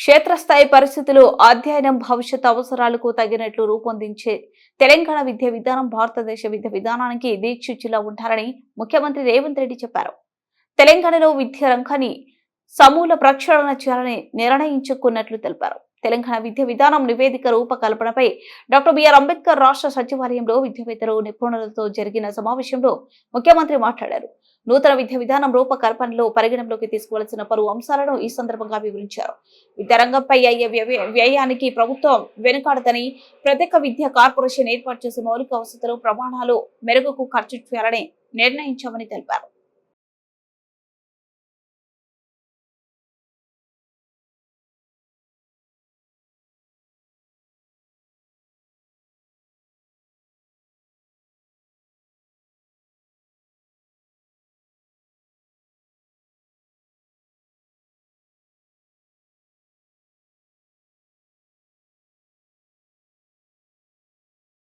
క్షేత్రస్థాయి పరిస్థితులు అధ్యయనం భవిష్యత్ అవసరాలకు తగినట్లు రూపొందించే తెలంగాణ విద్యా విధానం భారతదేశ విద్యా విధానానికి దీక్షితులా ఉంటారని ముఖ్యమంత్రి రేవంత్ రెడ్డి చెప్పారు. తెలంగాణలో విద్యా రంగాన్ని సమూల ప్రక్షాళన చేయాలని నిర్ణయించుకున్నట్లు తెలిపారు. తెలంగాణ విద్యా విధానం నివేదిక రూపకల్పనపై డాక్టర్ బిఆర్ అంబేద్కర్ రాష్ట్ర సచివాలయంలో విద్యావేత్తలు నిపుణులతో జరిగిన సమావేశంలో ముఖ్యమంత్రి మాట్లాడారు. నూతన విద్యా విధానం రూపకల్పనలో పరిగణనలోకి తీసుకోవాల్సిన పలు అంశాలను ఈ సందర్భంగా వివరించారు. విద్యారంగంపై అయ్యే వ్యయానికి ప్రభుత్వం వెనుకాడదని, ప్రత్యేక విద్యా కార్పొరేషన్ ఏర్పాటు చేసే మౌలిక వసతులు ప్రమాణాలు మెరుగుకు ఖర్చు చేయాలని నిర్ణయించామని తెలిపారు.